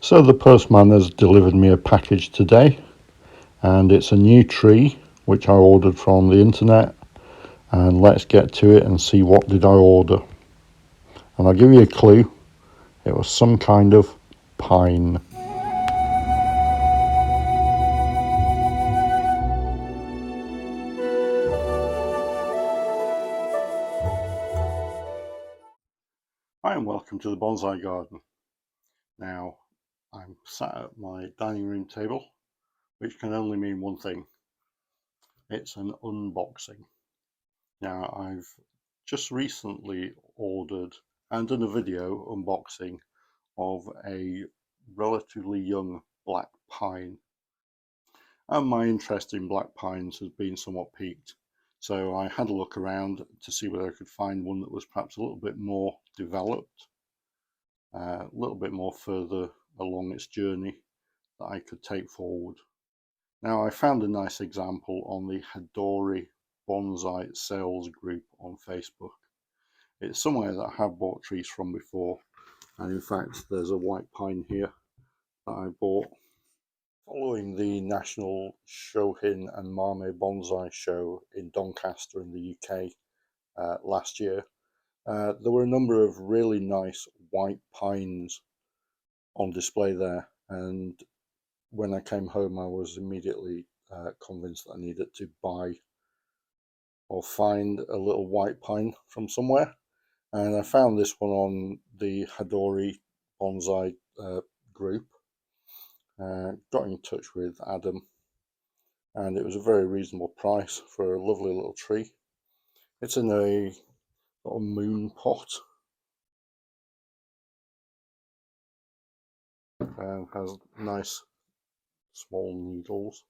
So the postman has delivered me a package today, and it's a new tree which I ordered from the internet. And let's get to it and see what did I order. And I'll give you a clue. It was some kind of pine. Hi and welcome to the bonsai garden. Now I'm sat at my dining room table, which can only mean one thing. It's an unboxing. Now I've just recently ordered and done a video unboxing of a relatively young black pine, and my interest in black pines has been somewhat piqued. So I had a look around to see whether I could find one that was perhaps a little bit more developed, a little bit more further along its journey that I could take forward. Now I found a nice example on the Hadori Bonsai sales group on Facebook. It's somewhere that I have bought trees from before, and in fact there's a white pine here that I bought. Following the National Shohin and Mame Bonsai Show in Doncaster in the UK last year, there were a number of really nice white pines on display there, and when I came home I was immediately convinced that I needed to buy or find a little white pine from somewhere, and I found this one on the Hadori Bonsai group. Got in touch with Adam, and it was a very reasonable price for a lovely little tree. It's in a sort of moon pot, and has nice small needles.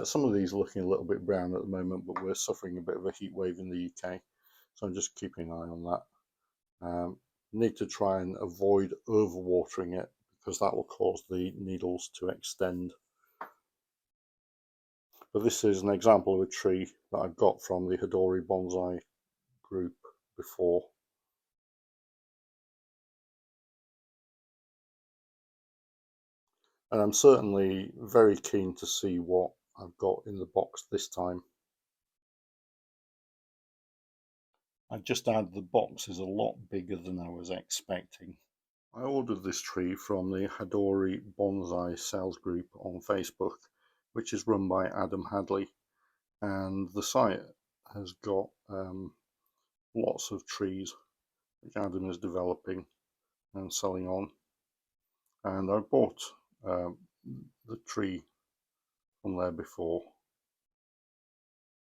Some of these are looking a little bit brown at the moment, but we're suffering a bit of a heat wave in the UK, so I'm just keeping an eye on that. Need to try and avoid overwatering it, because that will cause the needles to extend. But this is an example of a tree that I've got from the Hadori Bonsai group before. And I'm certainly very keen to see what I've got in the box this time. I just add the box is a lot bigger than I was expecting. I ordered this tree from the Hadori Bonsai sales group on Facebook, which is run by Adam Hadley, and the site has got lots of trees which Adam is developing and selling on. And I bought the tree from there before.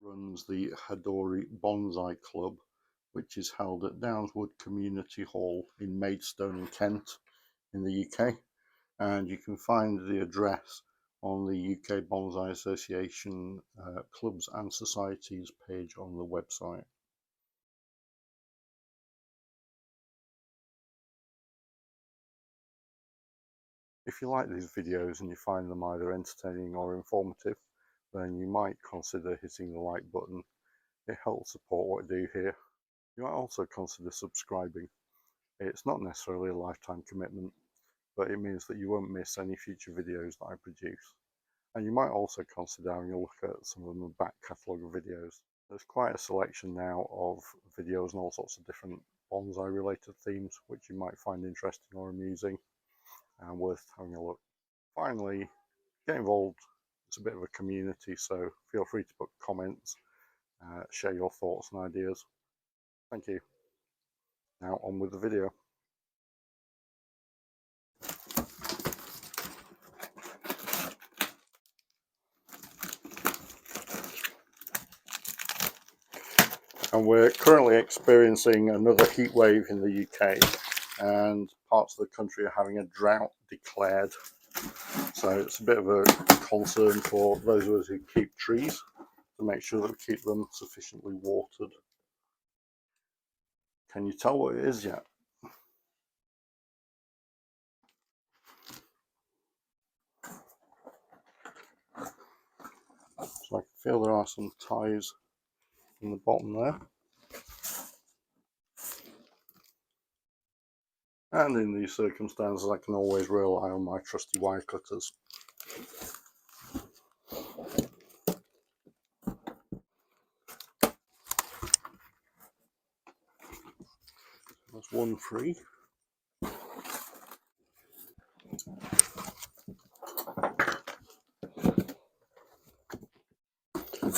Runs the Hadori Bonsai Club, which is held at Downswood Community Hall in Maidstone in Kent in the UK, and you can find the address on the UK Bonsai Association Clubs and Societies page on the website. If you like these videos and you find them either entertaining or informative, then you might consider hitting the like button. It helps support what I do here. You might also consider subscribing. It's not necessarily a lifetime commitment, but it means that you won't miss any future videos that I produce. And you might also consider having a look at some of the back catalogue of videos. There's quite a selection now of videos and all sorts of different bonsai related themes, which you might find interesting or amusing and worth having a look. Finally, get involved. It's a bit of a community, so feel free to put comments, share your thoughts and ideas. Thank you. Now on with the video. And we're currently experiencing another heat wave in the UK, and parts of the country are having a drought declared. So it's a bit of a concern for those of us who keep trees to make sure that we keep them sufficiently watered. Can you tell what it is yet? So I can feel there are some ties in the bottom there. And in these circumstances, I can always rely on my trusty wire cutters. That's one free.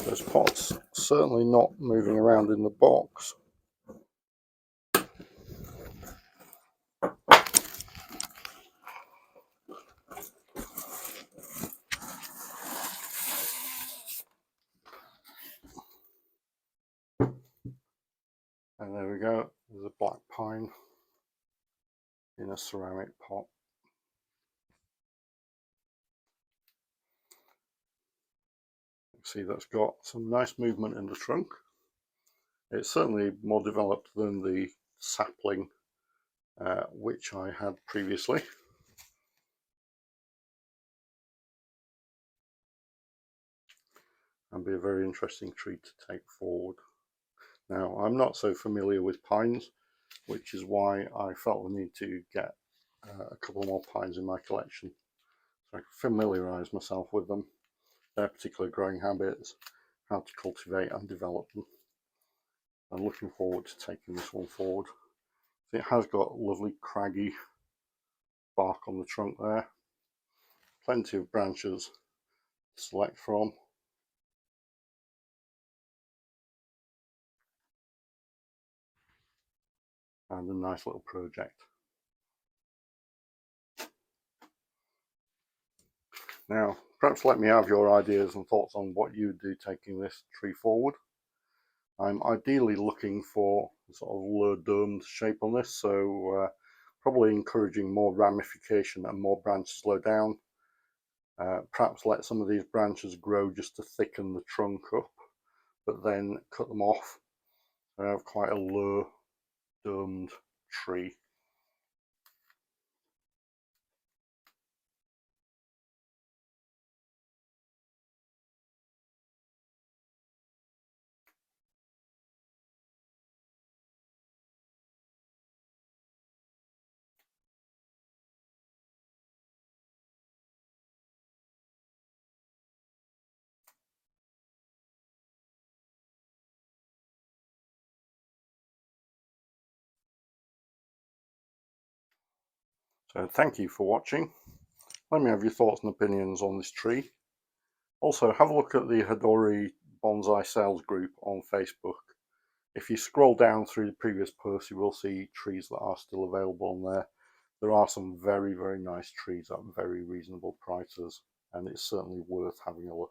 Those pots certainly not moving around in the box. And there we go, there's a black pine in a ceramic pot. See, that's got some nice movement in the trunk. It's certainly more developed than the sapling which I had previously. And be a very interesting tree to take forward. Now, I'm not so familiar with pines, which is why I felt the need to get a couple more pines in my collection, so I can familiarise myself with them, their particular growing habits, how to cultivate and develop them. I'm looking forward to taking this one forward. It has got lovely craggy bark on the trunk there, plenty of branches to select from, and a nice little project. Now, perhaps let me have your ideas and thoughts on what you do taking this tree forward. I'm ideally looking for sort of low domed shape on this, so probably encouraging more ramification and more branches low down. Perhaps let some of these branches grow just to thicken the trunk up, but then cut them off. I have quite a low domed tree. So thank you for watching. Let me have your thoughts and opinions on this tree. Also, have a look at the Hidori Bonsai Sales group on Facebook. If you scroll down through the previous posts, you will see trees that are still available on there. There are some very, very nice trees at very reasonable prices, and it's certainly worth having a look.